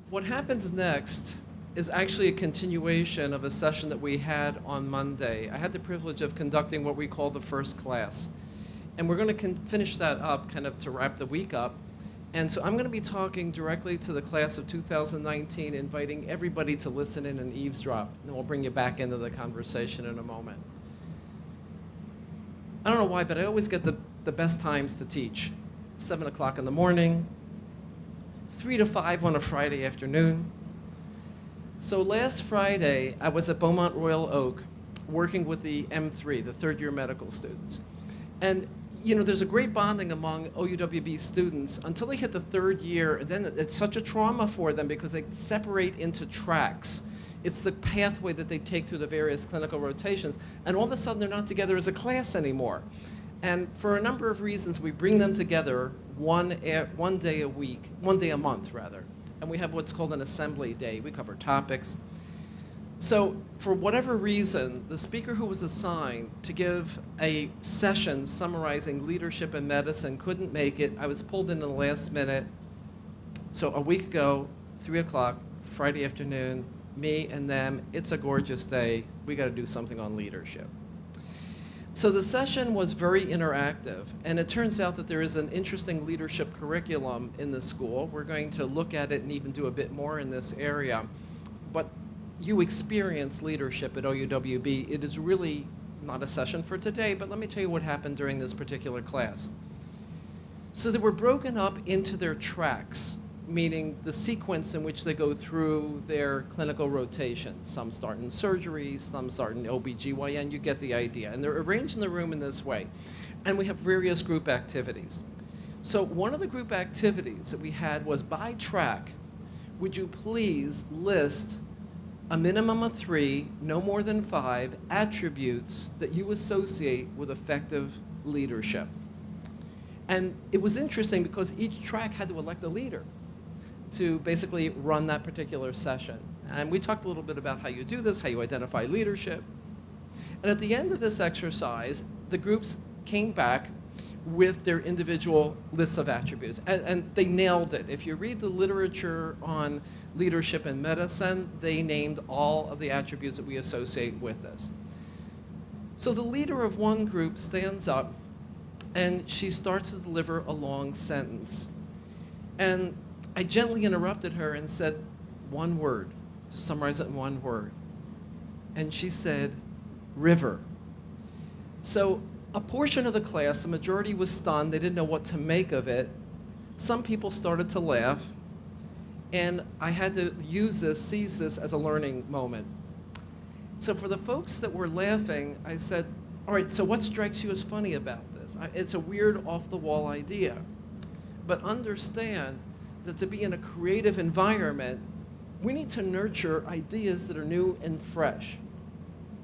What happens next is actually a continuation of a session that we had on Monday. I had the privilege of conducting what we call the first class. And we're going to finish that up kind of to wrap the week up. And so I'm going to be talking directly to the class of 2019, inviting everybody to listen in and eavesdrop. And we'll bring you back into the conversation in a moment. I don't know why, but I always get the best times to teach. 7 o'clock in the morning, 3 to 5 on a Friday afternoon. So last Friday, I was at Beaumont Royal Oak working with the M3, the third year medical students. And you know, there's a great bonding among OUWB students until they hit the third year, and then it's such a trauma for them because they separate into tracks. It's the pathway that they take through the various clinical rotations, and all of a sudden they're not together as a class anymore. And for a number of reasons, we bring them together one day a month rather. And we have what's called an assembly day. We cover topics. So for whatever reason, the speaker who was assigned to give a session summarizing leadership in medicine couldn't make it. I was pulled in the last minute. So a week ago, 3 o'clock, Friday afternoon, me and them, it's a gorgeous day. We got to do something on leadership. So the session was very interactive, and it turns out that there is an interesting leadership curriculum in the school. We're going to look at it and even do a bit more in this area. But you experience leadership at OUWB. It is really not a session for today, but let me tell you what happened during this particular class. So they were broken up into their tracks, meaning the sequence in which they go through their clinical rotations. Some start in surgery, some start in OBGYN, you get the idea. And they're arranged in the room in this way. And we have various group activities. So one of the group activities that we had was by track, would you please list a minimum of 3, no more than 5, attributes that you associate with effective leadership. And it was interesting because each track had to elect a leader to basically run that particular session. And we talked a little bit about how you do this, how you identify leadership. And at the end of this exercise, the groups came back with their individual lists of attributes. And they nailed it. If you read the literature on leadership in medicine, they named all of the attributes that we associate with this. So the leader of one group stands up and she starts to deliver a long sentence. And I gently interrupted her and said, one word, to summarize it in one word. And she said, river. So a portion of the class, the majority was stunned. They didn't know what to make of it. Some people started to laugh. And I had to seize this as a learning moment. So for the folks that were laughing, I said, all right, so what strikes you as funny about this? It's a weird off-the-wall idea. But understand that to be in a creative environment, we need to nurture ideas that are new and fresh.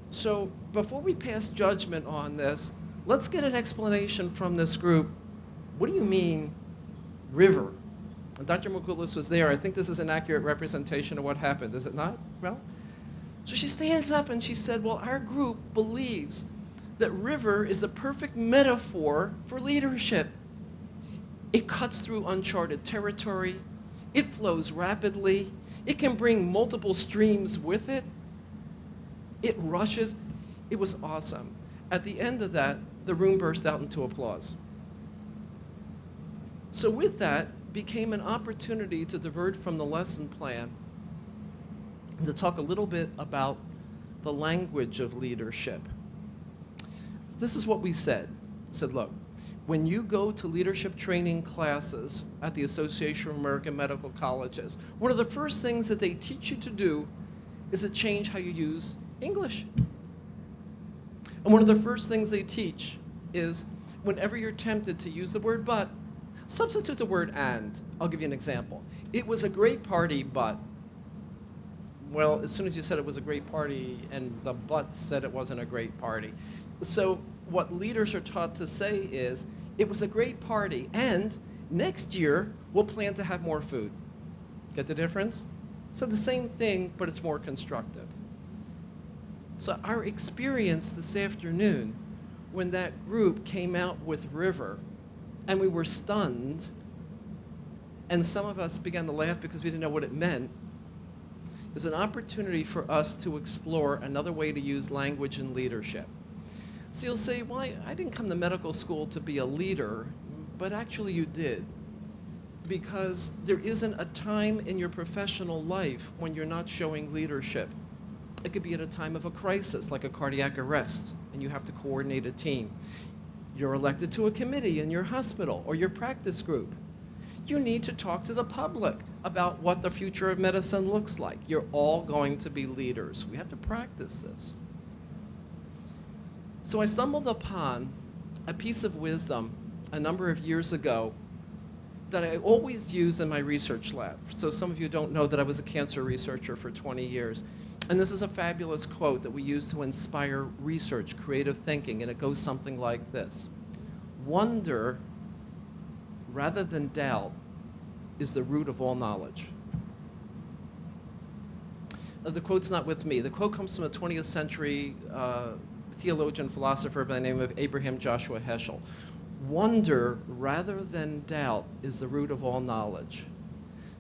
So before we pass judgment on this, let's get an explanation from this group. What do you mean, river? And Dr. Magulis was there. I think this is an accurate representation of what happened, is it not? Well, so she stands up and she said, well, our group believes that river is the perfect metaphor for leadership. It cuts through uncharted territory. It flows rapidly. It can bring multiple streams with it. It rushes. It was awesome. At the end of that, the room burst out into applause. So with that became an opportunity to divert from the lesson plan and to talk a little bit about the language of leadership. So this is what we said. I said, look, when you go to leadership training classes at the Association of American Medical Colleges, one of the first things that they teach you to do is to change how you use English. And one of the first things they teach is whenever you're tempted to use the word but, substitute the word and. I'll give you an example. It was a great party, but. Well, as soon as you said it was a great party and the but said it wasn't a great party. So what leaders are taught to say is, it was a great party, and next year we'll plan to have more food. Get the difference? So the same thing, but it's more constructive. So our experience this afternoon, when that group came out with river, and we were stunned, and some of us began to laugh because we didn't know what it meant, is an opportunity for us to explore another way to use language in leadership. So you'll say, well, I didn't come to medical school to be a leader, but actually you did. Because there isn't a time in your professional life when you're not showing leadership. It could be at a time of a crisis, like a cardiac arrest, and you have to coordinate a team. You're elected to a committee in your hospital or your practice group. You need to talk to the public about what the future of medicine looks like. You're all going to be leaders. We have to practice this. So I stumbled upon a piece of wisdom a number of years ago that I always use in my research lab. So some of you don't know that I was a cancer researcher for 20 years. And this is a fabulous quote that we use to inspire research, creative thinking, and it goes something like this. Wonder, rather than doubt, is the root of all knowledge. The quote's not with me. The quote comes from a 20th century theologian, philosopher by the name of Abraham Joshua Heschel. Wonder, rather than doubt, is the root of all knowledge.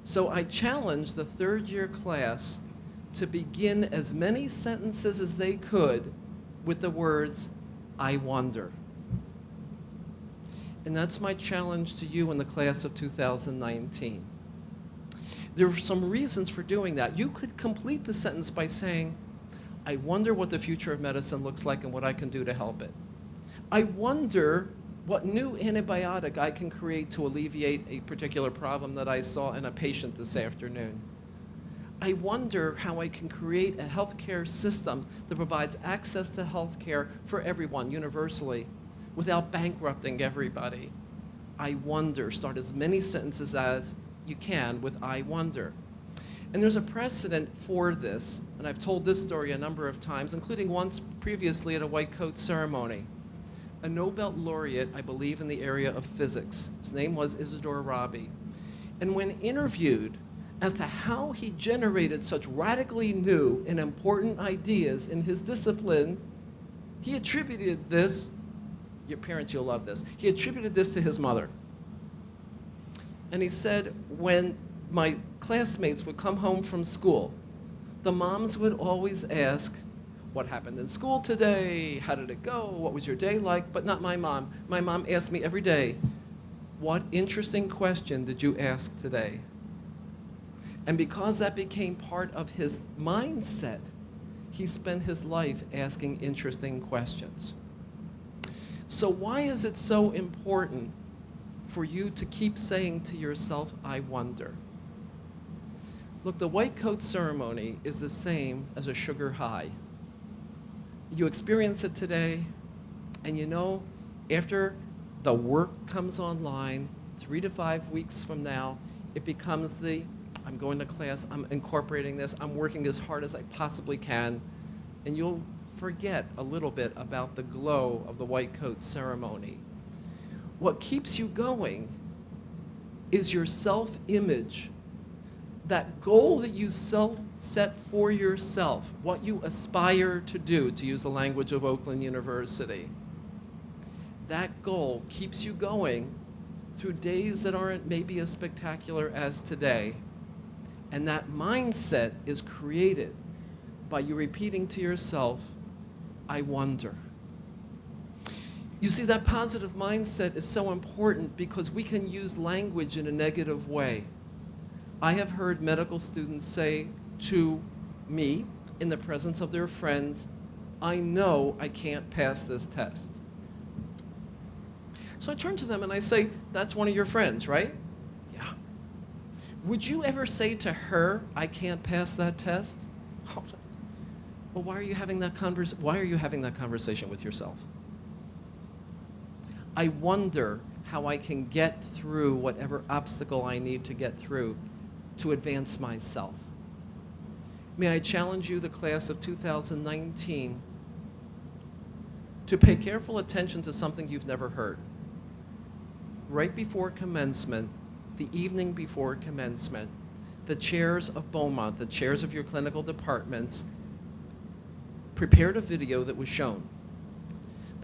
So I challenge the third-year class to begin as many sentences as they could with the words, I wonder. And that's my challenge to you in the class of 2019. There are some reasons for doing that. You could complete the sentence by saying, I wonder what the future of medicine looks like and what I can do to help it. I wonder what new antibiotic I can create to alleviate a particular problem that I saw in a patient this afternoon. I wonder how I can create a healthcare system that provides access to healthcare for everyone universally without bankrupting everybody. I wonder. Start as many sentences as you can with I wonder. And there's a precedent for this, and I've told this story a number of times, including once previously at a white coat ceremony. A Nobel laureate, I believe, in the area of physics. His name was Isidore Rabi. And when interviewed as to how he generated such radically new and important ideas in his discipline, he attributed this, your parents, you'll love this, he attributed this to his mother. And he said, when my classmates would come home from school, the moms would always ask, what happened in school today? How did it go? What was your day like? But not my mom. My mom asked me every day, what interesting question did you ask today? And because that became part of his mindset, he spent his life asking interesting questions. So why is it so important for you to keep saying to yourself, I wonder? Look, the white coat ceremony is the same as a sugar high. You experience it today, and you know, after the work comes online, 3 to 5 weeks from now, it becomes the, I'm going to class, I'm incorporating this, I'm working as hard as I possibly can, and you'll forget a little bit about the glow of the white coat ceremony. What keeps you going is your self-image, that goal that you set for yourself, what you aspire to do, to use the language of Oakland University. That goal keeps you going through days that aren't maybe as spectacular as today. And that mindset is created by you repeating to yourself, I wonder. You see, that positive mindset is so important because we can use language in a negative way. I have heard medical students say to me, in the presence of their friends, I know I can't pass this test. So I turn to them and I say, that's one of your friends, right? Yeah. Would you ever say to her, I can't pass that test? Oh, well, why are you having that conversation with yourself? I wonder how I can get through whatever obstacle I need to get through to advance myself. May I challenge you, the class of 2019, to pay careful attention to something you've never heard. Right before commencement, the evening before commencement, the chairs of Beaumont, the chairs of your clinical departments, prepared a video that was shown.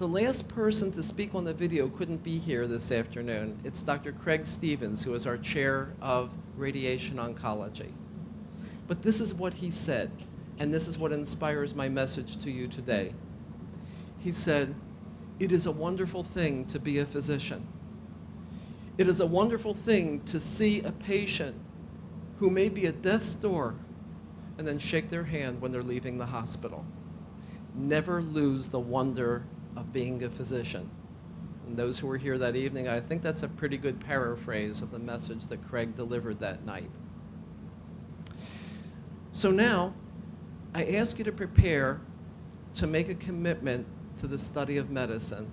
The last person to speak on the video couldn't be here this afternoon. It's Dr. Craig Stevens, who is our chair of radiation oncology. But this is what he said, and this is what inspires my message to you today. He said, "It is a wonderful thing to be a physician. It is a wonderful thing to see a patient who may be at death's door and then shake their hand when they're leaving the hospital. Never lose the wonder of being a physician." And those who were here that evening, I think that's a pretty good paraphrase of the message that Craig delivered that night. So now, I ask you to prepare to make a commitment to the study of medicine,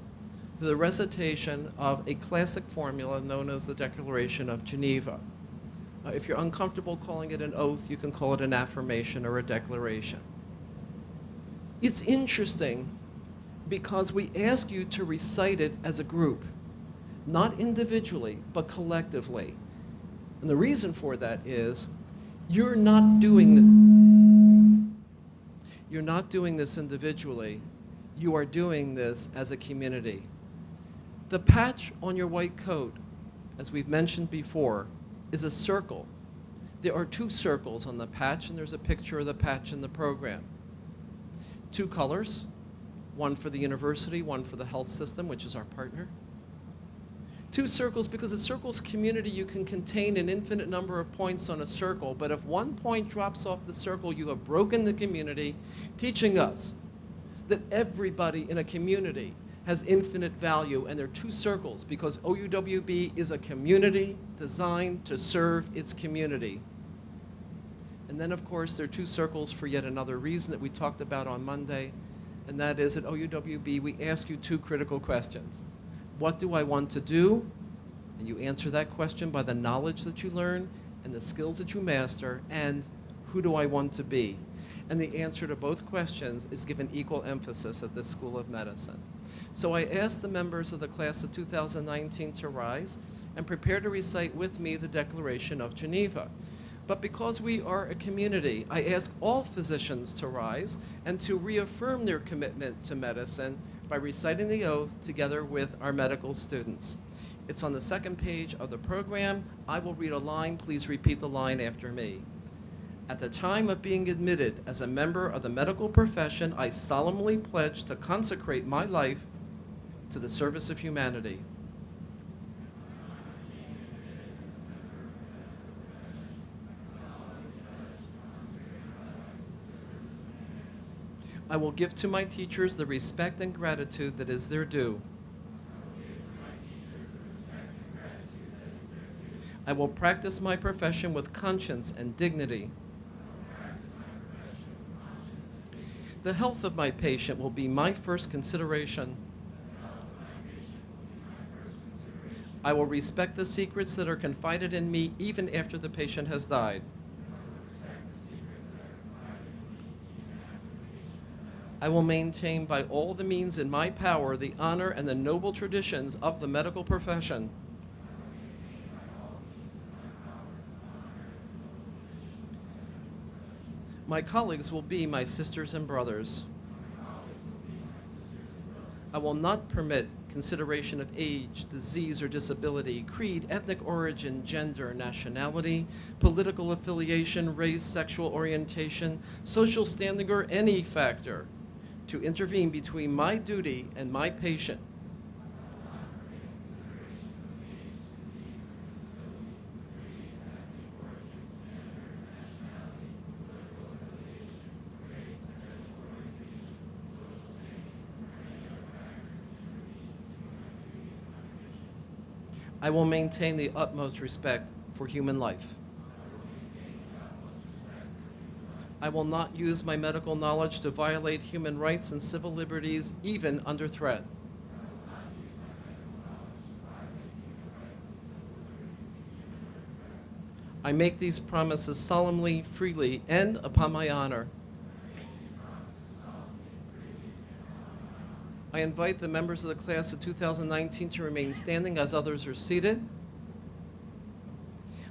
to the recitation of a classic formula known as the Declaration of Geneva. If you're uncomfortable calling it an oath, you can call it an affirmation or a declaration. It's interesting because we ask you to recite it as a group, not individually, but collectively. And the reason for that is you're not doing this individually. You are doing this as a community. The patch on your white coat, as we've mentioned before, is a circle. There are 2 circles on the patch, and there's a picture of the patch in the program. 2 colors, one for the university, one for the health system, which is our partner. 2 circles because a circle's community, you can contain an infinite number of points on a circle, but if one point drops off the circle, you have broken the community, teaching us that everybody in a community has infinite value, and there are 2 circles because OUWB is a community designed to serve its community. And then, of course, there are 2 circles for yet another reason that we talked about on Monday, and that is at OUWB, we ask you 2 critical questions. What do I want to do? And you answer that question by the knowledge that you learn and the skills that you master, and who do I want to be? And the answer to both questions is given equal emphasis at this School of Medicine. So I ask the members of the class of 2019 to rise and prepare to recite with me the Declaration of Geneva. But because we are a community, I ask all physicians to rise and to reaffirm their commitment to medicine by reciting the oath together with our medical students. It's on the 2nd page of the program. I will read a line. Please repeat the line after me. At the time of being admitted as a member of the medical profession, I solemnly pledge to consecrate my life to the service of humanity. I will give to my teachers the respect and gratitude that is their due. I will practice my profession with conscience and dignity. The health of my patient will be my first consideration. I will respect the secrets that are confided in me even after the patient has died. I will maintain by all the means in my power the honor and the noble traditions of the medical profession. My colleagues will be my sisters and brothers. I will not permit consideration of age, disease, or disability, creed, ethnic origin, gender, nationality, political affiliation, race, sexual orientation, social standing, or any factor to intervene between my duty and my patient. I will maintain the utmost respect for human life. I will not use my medical knowledge to violate human rights and civil liberties, even under threat. I make these promises solemnly, freely, and upon my honor. I invite the members of the class of 2019 to remain standing as others are seated.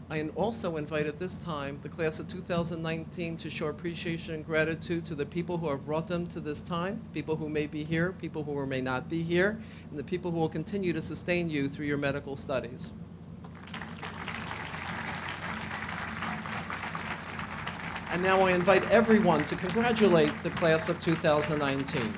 I also invite at this time the class of 2019 to show appreciation and gratitude to the people who have brought them to this time, people who may be here, people who may not be here, and the people who will continue to sustain you through your medical studies. And now I invite everyone to congratulate the class of 2019.